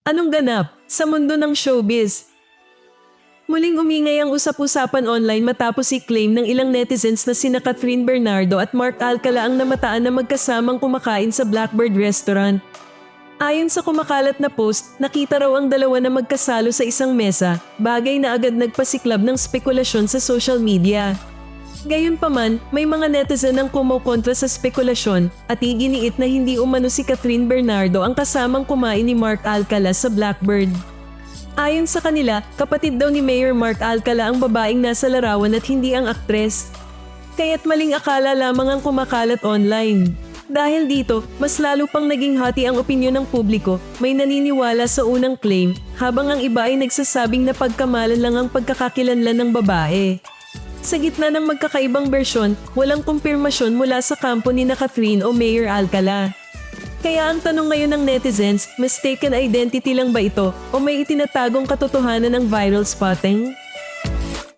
Anong ganap sa mundo ng showbiz? Muling umingay ang usap-usapan online matapos i-claim ng ilang netizens na sina Catherine Bernardo at Mark Alcala ang namataan na magkasamang kumakain sa Blackbird Restaurant. Ayon sa kumakalat na post, nakita raw ang dalawa na magkasalo sa isang mesa, bagay na agad nagpasiklab ng spekulasyon sa social media. Gayunpaman, may mga netizen ang kumokontra sa spekulasyon at iginiit na hindi umano si Catherine Bernardo ang kasamang kumain ni Mark Alcala sa Blackbird. Ayon sa kanila, kapatid daw ni Mayor Mark Alcala ang babaeng nasa larawan at hindi ang aktres. Kaya't maling akala lamang ang kumakalat online. Dahil dito, mas lalo pang naging hati ang opinyon ng publiko, may naniniwala sa unang claim, habang ang iba ay nagsasabing na pagkamalan lang ang pagkakakilanlan ng babae. Sa gitna ng magkakaibang bersyon, walang kumpirmasyon mula sa kampo ni Catherine o Mayor Alcala. Kaya ang tanong ngayon ng netizens, mistaken identity lang ba ito o may itinatagong katotohanan ng viral spotting?